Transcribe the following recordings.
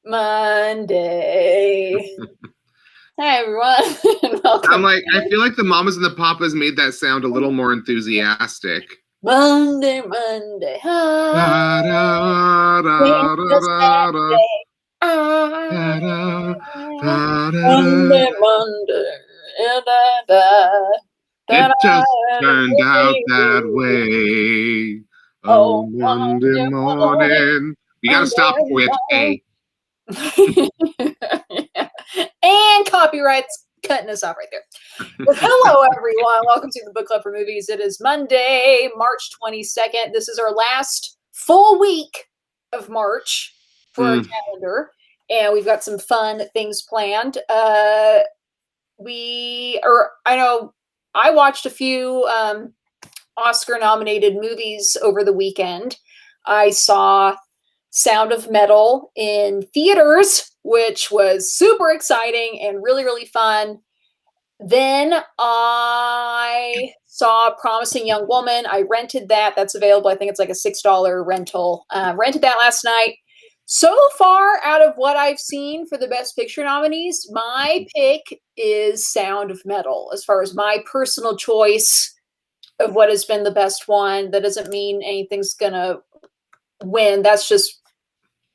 Monday. Hi, everyone, and welcome. I feel like the Mamas and the Papas made that sound a little more enthusiastic. Monday, Monday. Da, da, da, da, da, da, da, da, da. Monday, Monday. Da, da, da, It just da, turned out that way. Oh, oh, Monday Monday morning. morning. You gotta stop before we have to pay. And copyrights cutting us off right there. Well, hello, everyone. Welcome to the Book Club for Movies. It is Monday, March 22nd. This is our last full week of March for our calendar, and we've got some fun things planned. I know I watched a few Oscar-nominated movies over the weekend. I saw Sound of Metal in theaters, which was super exciting and really, really fun. Then I saw Promising Young Woman. I rented that. That's available. I think it's like a $6 rental. Rented that last night. So far, out of what I've seen for the Best Picture nominees, my pick is Sound of Metal. As far as my personal choice of what has been the best one, that doesn't mean anything's gonna win. That's just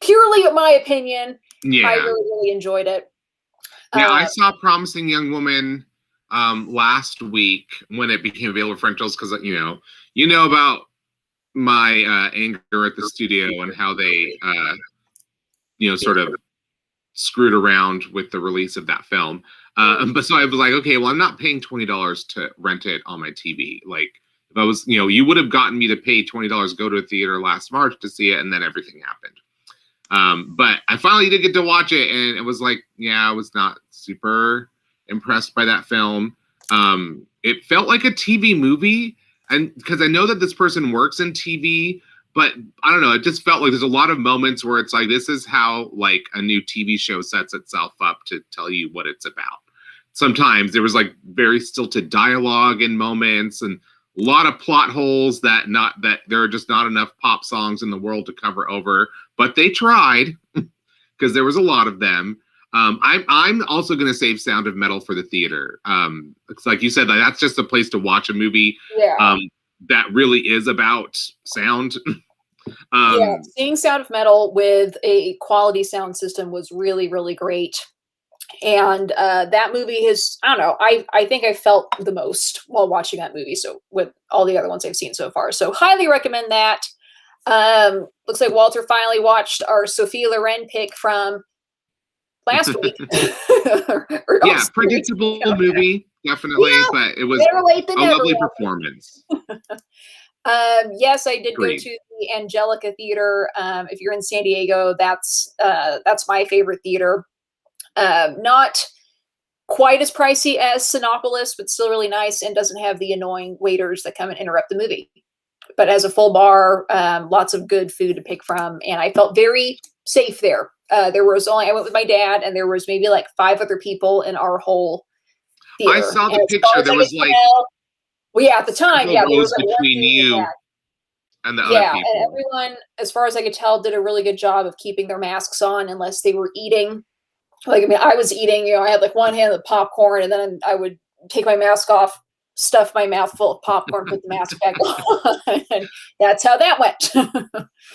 purely my opinion. Yeah. I really, really enjoyed it. Yeah, I saw Promising Young Woman last week when it became available for rentals because you know about my anger at the studio and how they sort of screwed around with the release of that film. But so I was like, okay, well, I'm not paying $20 to rent it on my TV. Like, if I was, you would have gotten me to pay $20 go to a theater last March to see it, and then everything happened. But I finally did get to watch it, and it was like, yeah, I was not super impressed by that film. It felt like a TV movie, and because I know that this person works in TV, but I don't know, it just felt like there's a lot of moments where it's like, this is how like a new TV show sets itself up to tell you what it's about. Sometimes there was like very stilted dialogue in moments and a lot of plot holes that there are just not enough pop songs in the world to cover over, but they tried because there was a lot of them. I'm also going to save Sound of Metal for the theater. It's like you said, that's just a place to watch a movie that really is about sound. Yeah, seeing Sound of Metal with a quality sound system was really, really great. And that movie has, I don't know, I think I felt the most while watching that movie. So with all the other ones I've seen so far. So highly recommend that. Looks like Walter finally watched our Sophia Loren pick from last week. Yeah, predictable movie, definitely, but it was a lovely performance. Yes, I did go to the Angelica Theater. If you're in San Diego, that's my favorite theater. Not quite as pricey as Cinépolis, but still really nice and doesn't have the annoying waiters that come and interrupt the movie. But has a full bar, lots of good food to pick from, and I felt very safe there. I went with my dad, and there was maybe like 5 other people in our whole theater. I saw the picture. There was like, well, yeah, at the time, yeah, there was like between you and the other people. And everyone, as far as I could tell, did a really good job of keeping their masks on unless they were eating. Like, I mean, I was eating, I had like one hand with popcorn, and then I would take my mask off, stuff my mouth full of popcorn, put the mask back on, and that's how that went.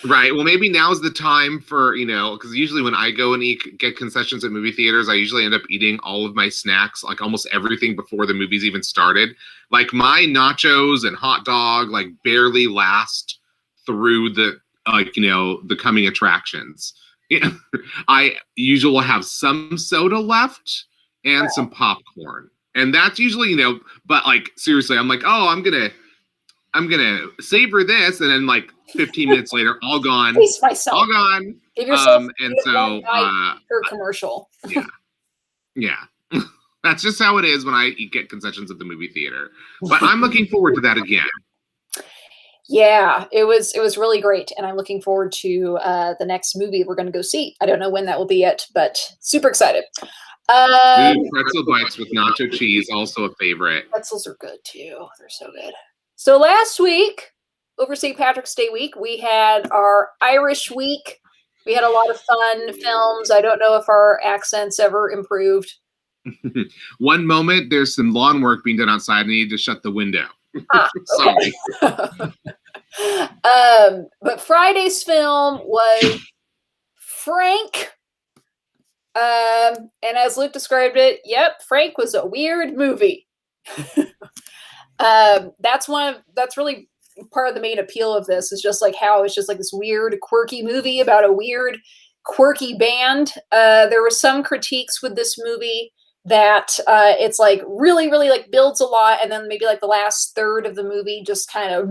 Right. Well, maybe now's the time for, because usually when I go and get concessions at movie theaters, I usually end up eating all of my snacks, like almost everything before the movies even started. Like my nachos and hot dog, like barely last through the coming attractions. I usually will have some soda left and some popcorn. And that's usually, but like, seriously, I'm like, oh, I'm gonna savor this. And then like 15 minutes later, all gone. Taste myself. All gone. Give yourself and so per commercial. Yeah. That's just how it is when I get concessions at the movie theater. But I'm looking forward to that again. Yeah, it was really great, and I'm looking forward to the next movie we're going to go see. I don't know when that will be yet, but super excited. Pretzel bites with nacho cheese, also a favorite. Pretzels are good too; they're so good. So last week, over St. Patrick's Day week, we had our Irish week We had a lot of fun films. I don't know if our accents ever improved. One moment, there's some lawn work being done outside, and I need to shut the window. Okay. But Friday's film was Frank. And as Luke described it, yep, Frank was a weird movie. That's really part of the main appeal of this, is just like how it's just like this weird, quirky movie about a weird, quirky band. There were some critiques with this movie that it's like really, really like builds a lot, and then maybe like the last third of the movie just kind of.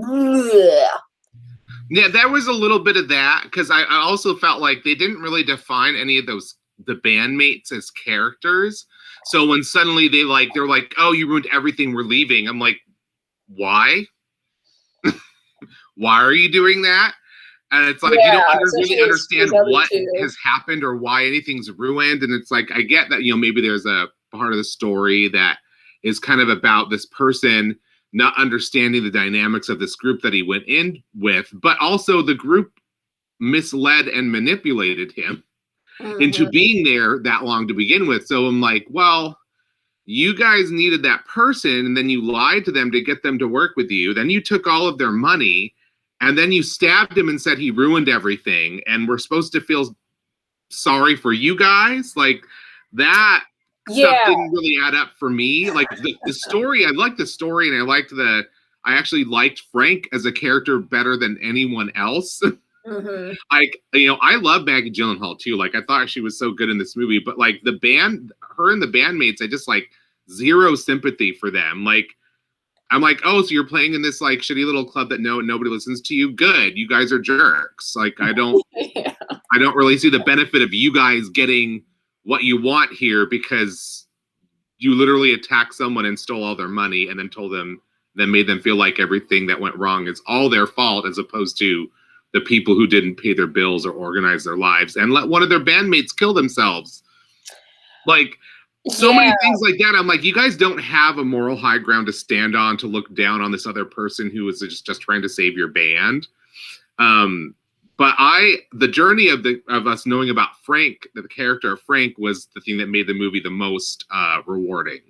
Yeah, there was a little bit of that, because I also felt like they didn't really define any of the bandmates as characters. So when suddenly they're like, oh, you ruined everything, we're leaving. I'm like, why? Why are you doing that? And it's like, you don't really understand what has happened or why anything's ruined. And it's like, I get that, maybe there's a part of the story that is kind of about this person not understanding the dynamics of this group that he went in with, but also the group misled and manipulated him into being there that long to begin with. So I'm like, well, you guys needed that person, and then you lied to them to get them to work with you. Then you took all of their money, and then you stabbed him and said he ruined everything, and we're supposed to feel sorry for you guys? Like, that stuff didn't really add up for me. Like, the story, I liked the story, and I actually liked Frank as a character better than anyone else. I love Maggie Gyllenhaal too. Like, I thought she was so good in this movie, but like her and the bandmates, I just like zero sympathy for them. Like, I'm like, oh, so you're playing in this like shitty little club that nobody listens to you? Good, you guys are jerks. Like, I don't really see the benefit of you guys getting what you want here, because you literally attacked someone and stole all their money, and then made them feel like everything that went wrong is all their fault, as opposed to the people who didn't pay their bills or organize their lives and let one of their bandmates kill themselves. Like, so many things like that. I'm like, you guys don't have a moral high ground to stand on to look down on this other person who is just trying to save your band. But the journey of us knowing about Frank, the character of Frank, was the thing that made the movie the most rewarding.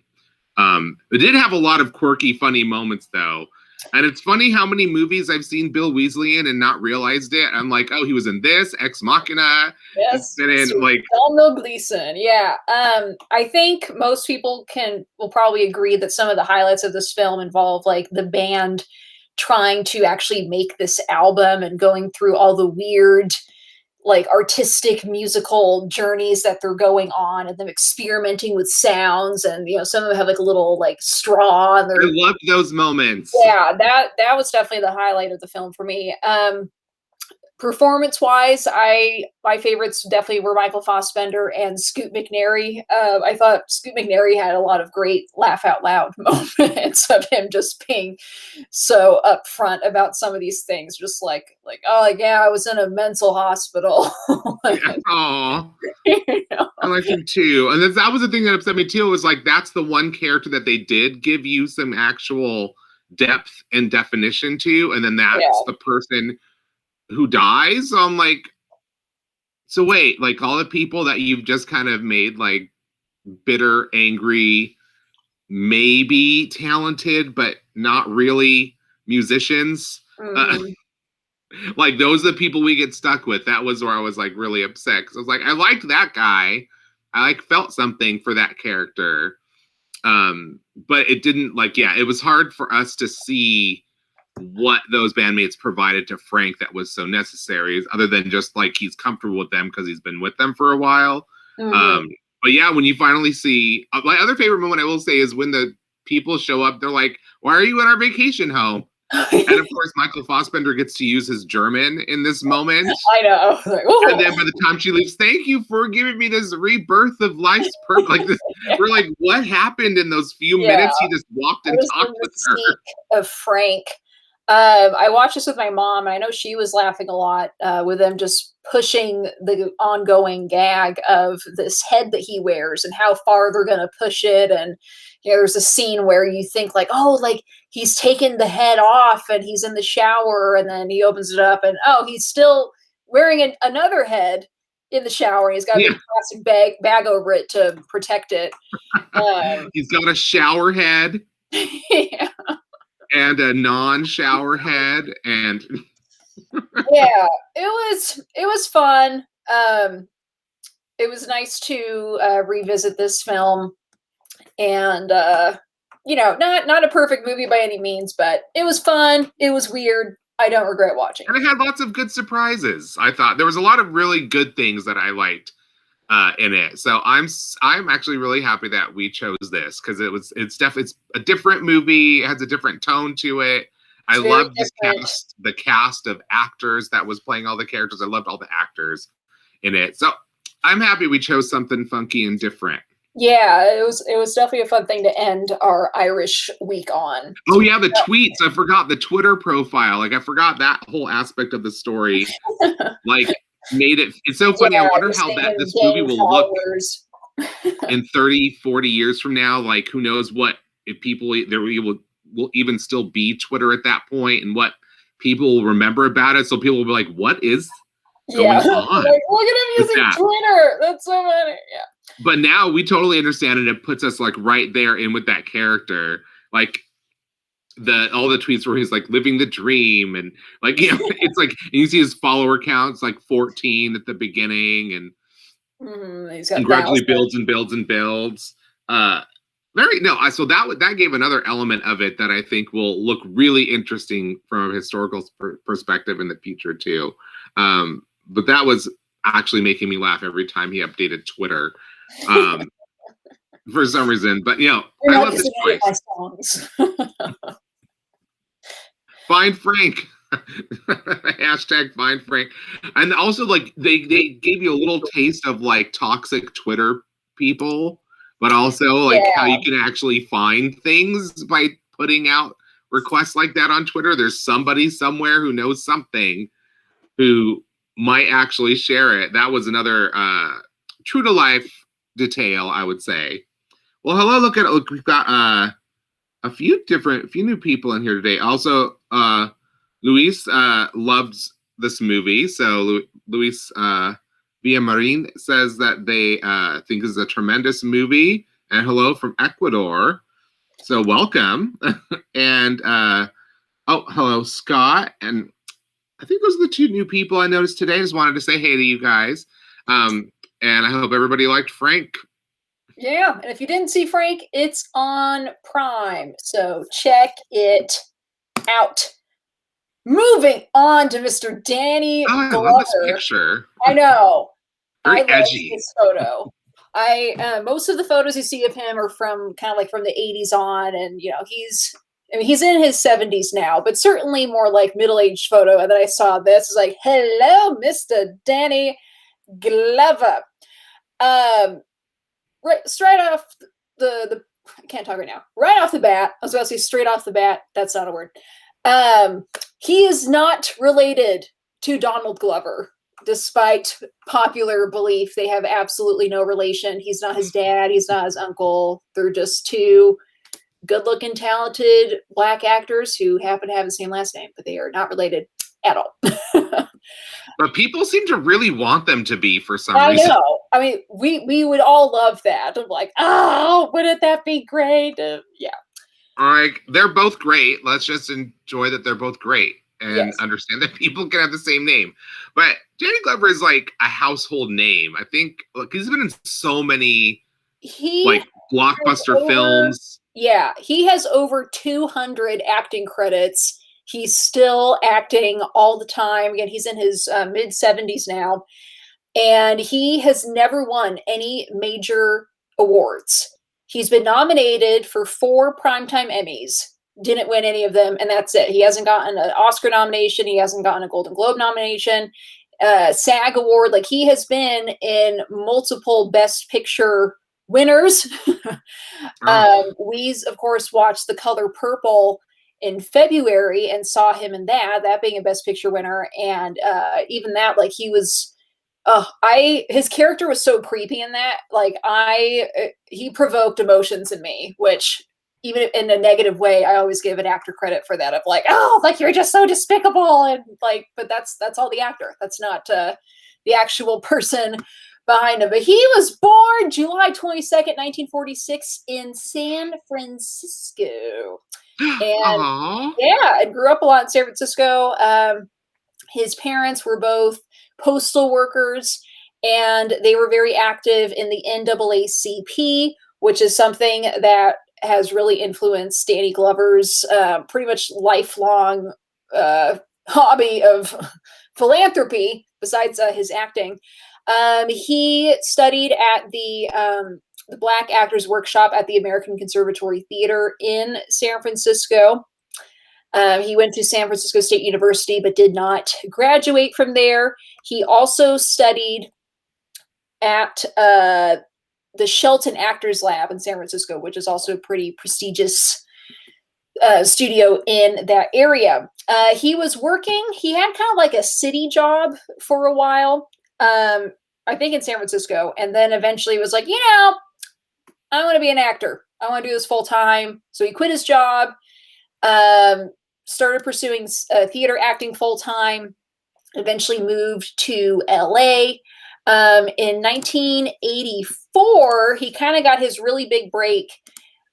It did have a lot of quirky, funny moments, though. And it's funny how many movies I've seen Bill Weasley in and not realized it. I'm like, oh, he was in this, Ex Machina. Yes, and in like Domhnall Gleeson. Yeah, I think most people will probably agree that some of the highlights of this film involve like the band trying to actually make this album and going through all the weird, like, artistic musical journeys that they're going on, and them experimenting with sounds, and some of them have like a little like straw. And I loved those moments. Yeah, that was definitely the highlight of the film for me. Performance-wise, my favorites definitely were Michael Fassbender and Scoot McNairy. I thought Scoot McNairy had a lot of great laugh out loud moments of him just being so upfront about some of these things, just like yeah, I was in a mental hospital. Aww. I like him too, and that was the thing that upset me too. Was like, that's the one character that they did give you some actual depth and definition to, and then that's the person who dies. So I'm like, so wait, like, all the people that you've just kind of made like bitter, angry, maybe talented, but not really musicians, like, those are the people we get stuck with. That was where I was like really upset, because I was like, I liked that guy. I like felt something for that character. But it didn't, like, it was hard for us to see what those bandmates provided to Frank that was so necessary, other than just like he's comfortable with them because he's been with them for a while. But yeah, when you finally see, my other favorite moment I will say is when the people show up, they're like, why are you in our vacation home? And of course, Michael Fassbender gets to use his German in this moment. I know. And then by the time she leaves, thank you for giving me this rebirth of life's purpose. Like this, we're like, what happened in those few minutes? He just walked and talked with her. Of Frank. I watched this with my mom, and I know she was laughing a lot with them just pushing the ongoing gag of this head that he wears and how far they're going to push it. And there's a scene where you think like, oh, like he's taken the head off and he's in the shower, and then he opens it up and he's still wearing another head in the shower. He's got a big plastic bag over it to protect it. He's got a shower head. Yeah. And a non-shower head, and yeah, it was fun. It was nice to revisit this film, and not a perfect movie by any means, but it was fun. It was weird. I don't regret watching. And it had lots of good surprises. I thought there was a lot of really good things that I liked in it. So I'm actually really happy that we chose this because it's a different movie. It has a different tone to it. I love the cast of actors that was playing all the characters. I loved all the actors in it. So I'm happy we chose something funky and different. Yeah, it was definitely a fun thing to end our Irish week on. Oh yeah, the tweets. I forgot the Twitter profile. Like I forgot that whole aspect of the story. Like made it's so funny. I wonder how this movie will look in 30, 40 years from now. Like who knows what if people will even still be Twitter at that point and what people will remember about it. So people will be like, what is going on? Like, look at him using Twitter. That's so funny. Yeah. But now we totally understand it. It puts us like right there in with that character. Like all the tweets where he's like living the dream and like, it's like, and you see his follower counts like 14 at the beginning and gradually builds and builds and builds. So that gave another element of it that I think will look really interesting from a historical perspective in the future too. But that was actually making me laugh every time he updated Twitter. For some reason, but I love this choice. Find Frank. Hashtag find Frank. And also like they gave you a little taste of like toxic Twitter people, but also like how you can actually find things by putting out requests like that on Twitter. There's somebody somewhere who knows something who might actually share it. That was another true to life detail, I would say. Well, hello, look, we've got a few new people in here today. Also, Luis loves this movie. So Luis Villamarin says that they think this is a tremendous movie. And hello from Ecuador. So welcome. And hello, Scott. And I think those are the two new people I noticed today. Just wanted to say hey to you guys. And I hope everybody liked Frank. Yeah, and if you didn't see Frank, it's on Prime. So check it out. Moving on to Mr. Danny Glover. I love this picture. I know. Very I love edgy. this photo. Most of the photos you see of him are from kind of like from the 80s on, and he's in his 70s now, but certainly more like middle-aged photo. And then I saw this. It's like, hello, Mr. Danny Glover. Right, straight off the I can't talk right now. Right off the bat, I was about to say straight off the bat. That's not a word. He is not related to Donald Glover, despite popular belief. They have absolutely no relation. He's not his dad. He's not his uncle. They're just two good-looking, talented Black actors who happen to have the same last name, but they are not related at all. But people seem to really want them to be for some reason. I know. I mean, we would all love that. I'm like, oh, wouldn't that be great? Yeah. All right. They're both great. Let's just enjoy that they're both great and understand that people can have the same name. But Danny Glover is like a household name. I think he's been in so many blockbuster films. Yeah. He has over 200 acting credits. He's still acting all the time. Again, he's in his mid-70s now. And he has never won any major awards. He's been nominated for 4 Primetime Emmys. Didn't win any of them, and that's it. He hasn't gotten an Oscar nomination. He hasn't gotten a Golden Globe nomination. SAG award. Like, he has been in multiple Best Picture winners. We, of course, watched The Color Purple in February and saw him in that being a Best Picture winner. And even that, like, he was, his character was so creepy in that. Like, he provoked emotions in me, which even in a negative way, I always give an actor credit for that. Of like, oh, like you're just so despicable, and like, but that's all the actor. That's not the actual person behind him. But he was born July 22nd, 1946, in San Francisco, and Aww. yeah, and grew up a lot in San Francisco. His parents were both postal workers, and they were very active in the NAACP, which is something that has really influenced Danny Glover's pretty much lifelong hobby of philanthropy, besides his acting. He studied at the Black Actors Workshop at the American Conservatory Theater in San Francisco. He went to San Francisco State University, but did not graduate from there. He also studied at the Shelton Actors Lab in San Francisco, which is also a pretty prestigious studio in that area. He was working, he had kind of like a city job for a while, I think in San Francisco, and then eventually was like, I want to be an actor. I want to do this full time. So he quit his job, started pursuing theater acting full time, eventually moved to LA. In 1984, he kind of got his really big break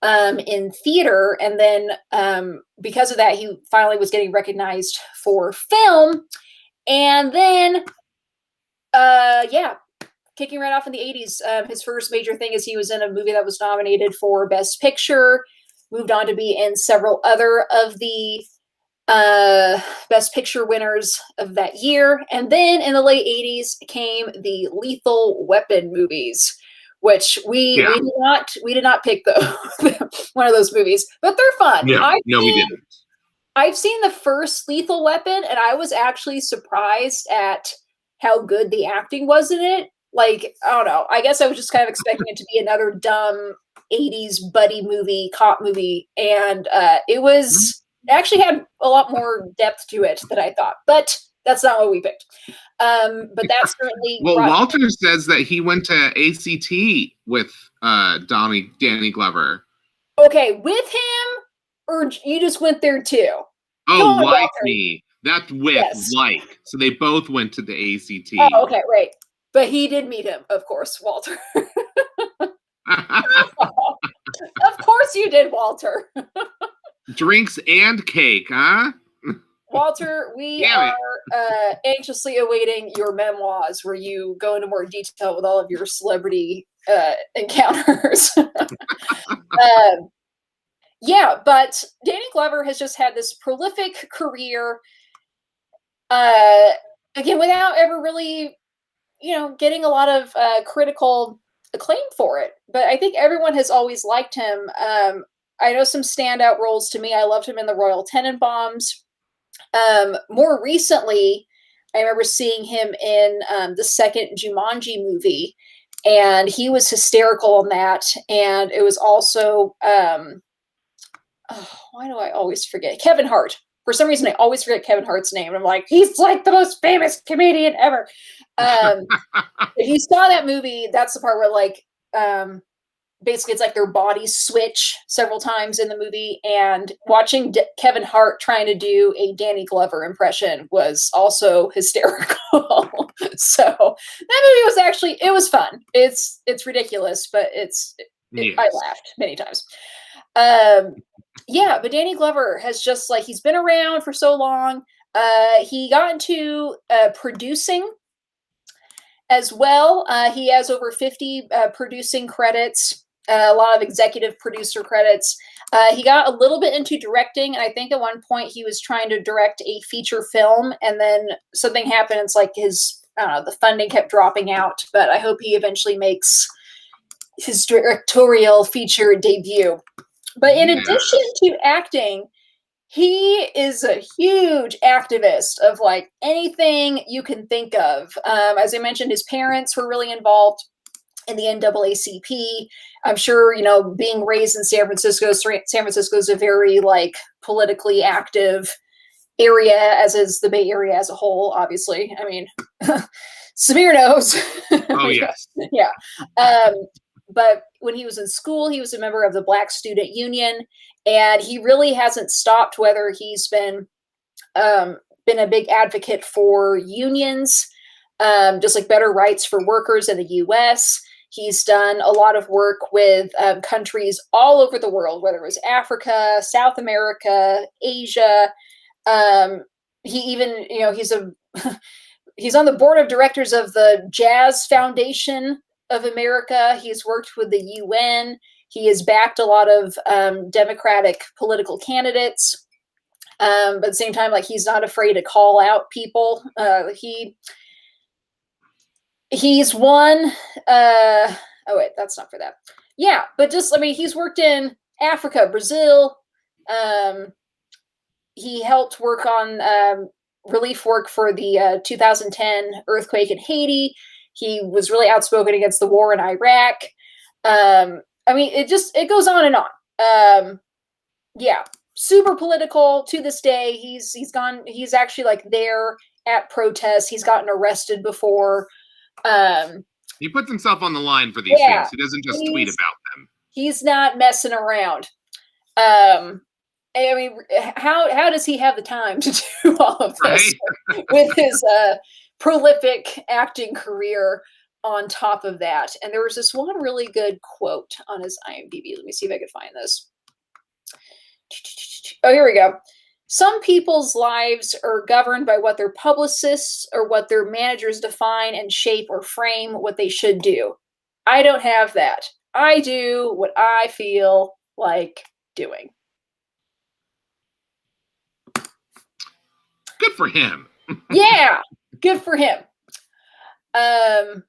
in theater. And then because of that, he finally was getting recognized for film. And then, kicking right off in the 80s, his first major thing is he was in a movie that was nominated for Best Picture, moved on to be in several other of the Best Picture winners of that year. And then in the late 80s came the Lethal Weapon movies, which we did not pick one of those movies, but they're fun. Yeah, we didn't. I've seen the first Lethal Weapon, and I was actually surprised at how good the acting was in it. Like, I don't know. I guess I was just kind of expecting it to be another dumb 80s buddy movie, cop movie, and it was actually had a lot more depth to it than I thought, but that's not what we picked. But that's certainly Walter says that he went to ACT with Danny Glover. Okay, with him, or you just went there too? Oh, like Walter. Me. That's with, yes. Like. So they both went to the ACT. Oh, okay, right. But he did meet him, of course, Walter. Of course you did, Walter. Drinks and cake, huh? Walter, we are anxiously awaiting your memoirs where you go into more detail with all of your celebrity encounters. But Danny Glover has just had this prolific career, again, without ever really, getting a lot of critical acclaim for it. But I think everyone has always liked him. I know some standout roles to me. I loved him in the Royal Tenenbaums. More recently, I remember seeing him in the second Jumanji movie, and he was hysterical in that. And it was also, why do I always forget? Kevin Hart. For some reason, I always forget Kevin Hart's name. And I'm like, he's like the most famous comedian ever. If you saw that movie, that's the part where basically it's like their bodies switch several times in the movie, and watching Kevin Hart trying to do a Danny Glover impression was also hysterical. So that movie was actually, it was fun. It's ridiculous, but I laughed many times. But Danny Glover has just he's been around for so long. He got into producing as well. He has over 50 producing credits. A lot of executive producer credits. He got a little bit into directing, and I think at one point he was trying to direct a feature film, and then something happened. It's like the funding kept dropping out, but I hope he eventually makes his directorial feature debut. But in addition to acting, he is a huge activist of anything you can think of. As I mentioned, his parents were really involved in the NAACP. I'm sure, being raised in San Francisco is a very politically active area, as is the Bay Area as a whole, obviously. I mean, Samir knows. Oh, yes. Yeah. but when he was in school, he was a member of the Black Student Union, and he really hasn't stopped. Whether he's been a big advocate for unions, just like better rights for workers in the U.S. He's done a lot of work with countries all over the world, whether it was Africa, South America, Asia. He even, he's on the board of directors of the Jazz Foundation of America. He's worked with the UN. He has backed a lot of Democratic political candidates. But at the same time, like, he's not afraid to call out people. He's won. Oh wait, that's not for that. Yeah, but just, I mean, he's worked in Africa, Brazil. He helped work on relief work for the 2010 earthquake in Haiti. He was really outspoken against the war in Iraq. I mean, it goes on and on. Yeah, super political to this day. He's actually like there at protests. He's gotten arrested before. He puts himself on the line for these things. He doesn't just tweet about them. He's not messing around. I mean, how does he have the time to do all of this with his prolific acting career on top of that? And there was this one really good quote on his IMDb. Let me see if I can find this. Oh, here we go. Some people's lives are governed by what their publicists or what their managers define and shape or frame what they should do. I don't have that. I do what I feel like doing. Good for him. Yeah, good for him. Oh,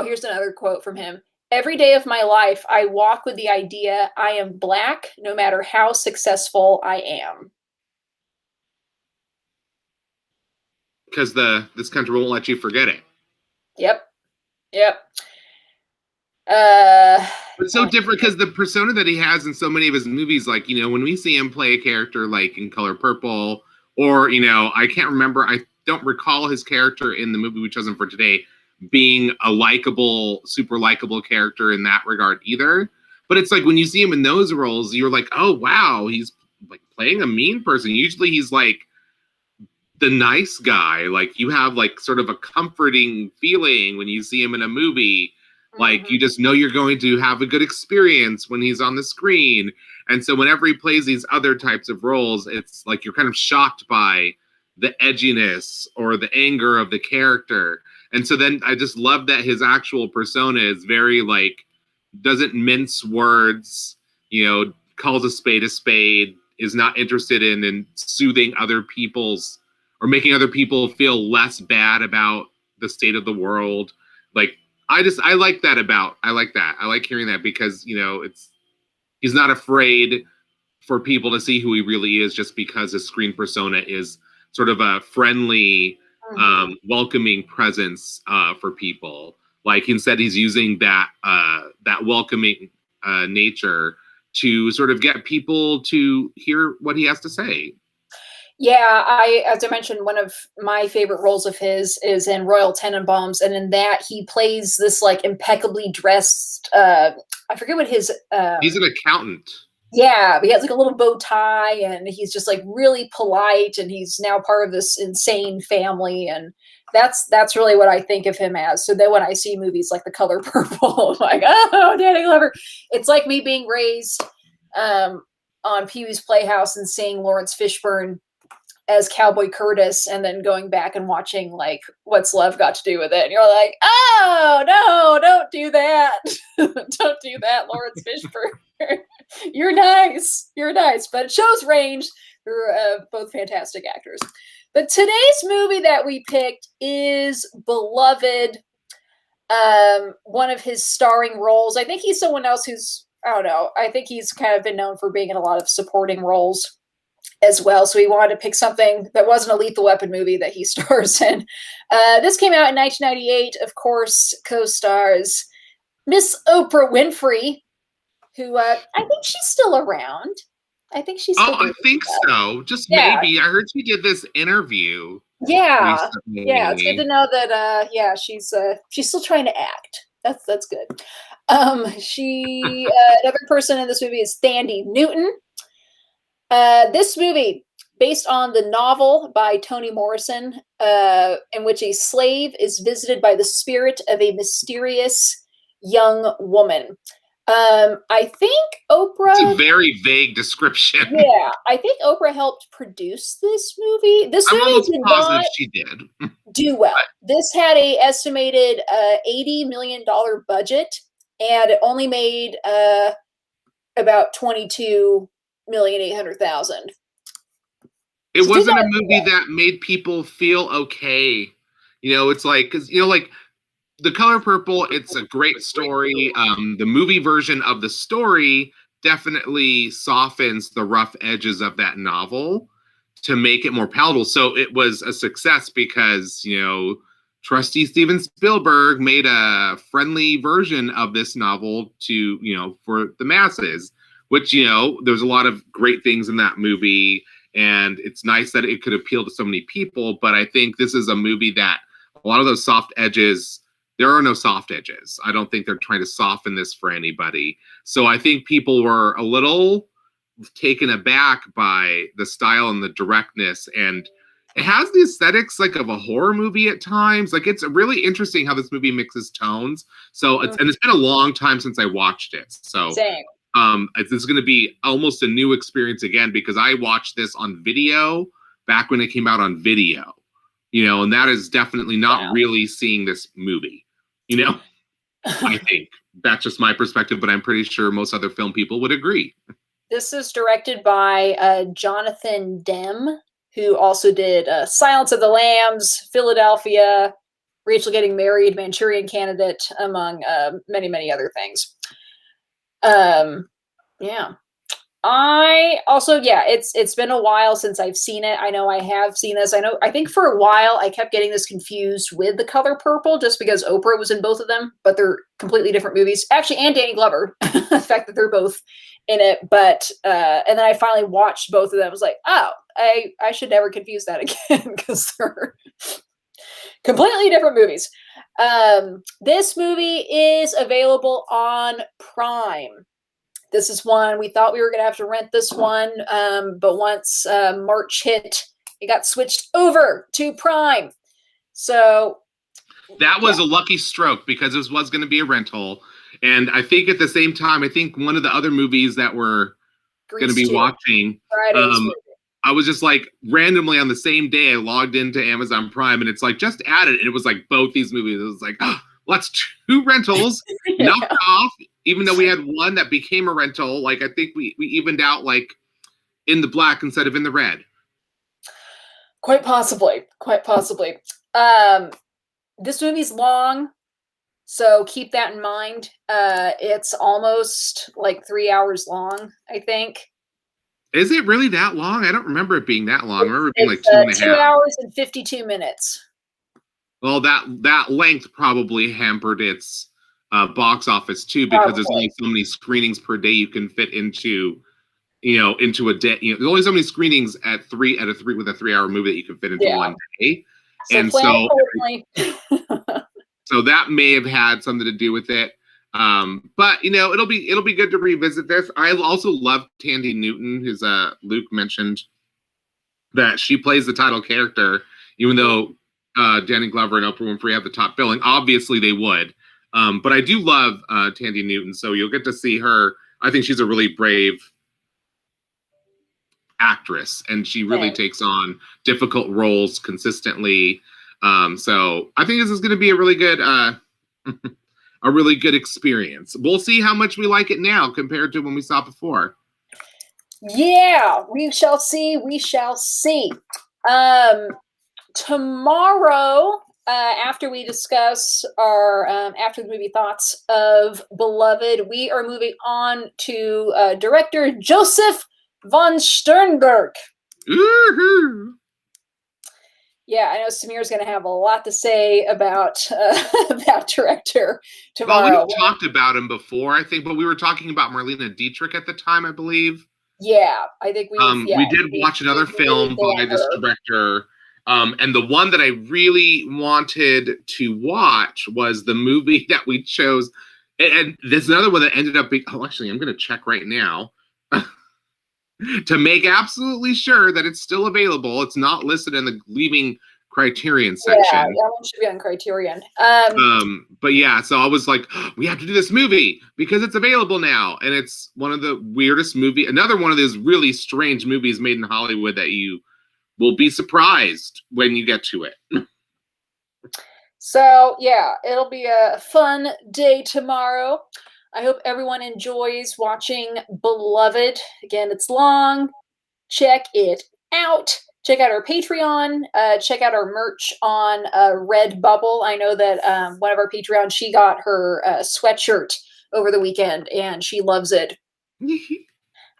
here's another quote from him. Every day of my life, I walk with the idea I am Black, no matter how successful I am. Because this country won't let you forget it. Yep. It's so different because the persona that he has in so many of his movies, like, when we see him play a character like in Color Purple, or, I can't remember, I don't recall his character in the movie we chosen for today being a likable, super likable character in that regard either. But it's like when you see him in those roles, you're like, oh, wow, he's like playing a mean person. Usually he's like the nice guy. Like, you have like sort of a comforting feeling when you see him in a movie. Like, you just know you're going to have a good experience when he's on the screen. And so whenever he plays these other types of roles, it's like you're kind of shocked by the edginess or the anger of the character. And so then I just love that his actual persona is very, like, doesn't mince words, calls a spade, is not interested in soothing other people's or making other people feel less bad about the state of the world. Like, I like that. I like hearing that because, he's not afraid for people to see who he really is just because his screen persona is sort of a friendly, welcoming presence for people. Like, instead he's using that welcoming nature to sort of get people to hear what he has to say. Yeah, as I mentioned, one of my favorite roles of his is in Royal Tenenbaums, and in that he plays this like impeccably dressed. I forget what his. He's an accountant. Yeah, he has like a little bow tie, and he's just like really polite, and he's now part of this insane family, and that's really what I think of him as. So then when I see movies like The Color Purple, I'm like, oh, Danny Glover. It's like me being raised on Pee-wee's Playhouse and seeing Lawrence Fishburne as Cowboy Curtis, and then going back and watching like What's Love Got to Do with It, and you're like, oh no, don't do that. Don't do that, Lawrence Fishburne. You're nice, but it shows range. They're both fantastic actors. But today's movie that we picked is Beloved, one of his starring roles. I think he's someone else who's, I don't know, I think he's kind of been known for being in a lot of supporting roles as well. So we wanted to pick something that wasn't a Lethal Weapon movie that he stars in. This came out in 1998. Of course, co-stars Miss Oprah Winfrey, who I think she's still around. I think she's still I think so. Just maybe. I heard she did this interview. Yeah. Recently. Yeah, it's good to know that she's still trying to act. That's good. Another person in this movie is Thandie Newton. This movie, based on the novel by Toni Morrison, in which a slave is visited by the spirit of a mysterious young woman. I think Oprah. It's a very vague description. Yeah, I think Oprah helped produce this movie. This I'm movie almost did positive not she did. do well. This had a estimated $80 million budget, and it only made about 22,800,000. It wasn't a movie that made people feel okay. You know, it's like, because, you know, like The Color Purple, it's a great story. The movie version of the story definitely softens the rough edges of that novel to make it more palatable. So it was a success because, you know, trustee Steven Spielberg made a friendly version of this novel to, you know, for the masses, which, you know, there's a lot of great things in that movie. And it's nice that it could appeal to so many people. But I think this is a movie that a lot of those soft edges, there are no soft edges. I don't think they're trying to soften this for anybody. So I think people were a little taken aback by the style and the directness. And it has the aesthetics like of a horror movie at times. Like, it's really interesting how this movie mixes tones. So it's, and it's been a long time since I watched it. So Same. this is going to be almost a new experience again, because I watched this on video back when it came out on video, you know, and that is definitely not really seeing this movie, you know. I think that's just my perspective, but I'm pretty sure most other film people would agree. This is directed by Jonathan Demme, who also did Silence of the Lambs, Philadelphia, Rachel Getting Married, Manchurian Candidate, among many, many other things. Yeah. It's been a while since I've seen it. I know I have seen this. I think for a while I kept getting this confused with The Color Purple just because Oprah was in both of them, but they're completely different movies. Actually, and Danny Glover, the fact that they're both in it. But and then I finally watched both of them. I was like, oh, I should never confuse that again because they're completely different movies. This movie is available on Prime. This is one we thought we were going to have to rent this one, but once March hit, it got switched over to Prime. So that was a lucky stroke because this was going to be a rental. And I think at the same time, I think one of the other movies that we're going to be watching, I was just like randomly on the same day, I logged into Amazon Prime and it's like just added. And it was like both these movies. It was like, oh, well, that's two rentals knocked off, even though we had one that became a rental. Like, I think we evened out like in the black instead of in the red. Quite possibly. This movie's long, so keep that in mind. It's almost like 3 hours long, I think. Is it really that long? I don't remember it being that long. I remember it being like 2.5. 2 hours and 52 minutes. Well, that length probably hampered its box office too, because there's only so many screenings per day you can fit into, into a day. There's only so many screenings with a 3 hour movie that you can fit into one day. So that may have had something to do with it. But it'll be good to revisit this. I also love Thandie Newton, who's Luke mentioned that she plays the title character, even though Danny Glover and Oprah Winfrey have the top billing. Obviously they would. But I do love Thandie Newton, so you'll get to see her. I think she's a really brave actress, and she really takes on difficult roles consistently. So I think this is going to be a really good a really good experience. We'll see how much we like it now compared to when we saw it before. Yeah, we shall see. Tomorrow, after we discuss our after the movie thoughts of Beloved, we are moving on to director Joseph von Sternberg. Woo-hoo. Yeah, I know Samir's going to have a lot to say about director tomorrow. Well, we talked about him before, I think, but we were talking about Marlene Dietrich at the time, I believe. Yeah, I think we did watch another film by this director And the one that I really wanted to watch was the movie that we chose. And there's another one that ended up being, oh, actually, I'm going to check right now to make absolutely sure that it's still available. It's not listed in the leaving Criterion section. Yeah, that one should be on Criterion. But yeah, so I was like, oh, we have to do this movie because it's available now. And it's one of the weirdest another one of those really strange movies made in Hollywood that you will be surprised when you get to it. So yeah, it'll be a fun day tomorrow. I hope everyone enjoys watching Beloved. Again, it's long. Check it out. Check out our Patreon. Check out our merch on Redbubble. I know that one of our Patreons, she got her sweatshirt over the weekend, and she loves it.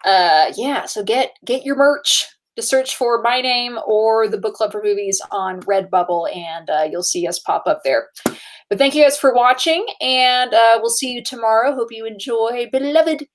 Yeah, so get your merch. Just search for my name or the Book Club for Movies on Redbubble, and you'll see us pop up there. But thank you guys for watching, and we'll see you tomorrow. Hope you enjoy Beloved.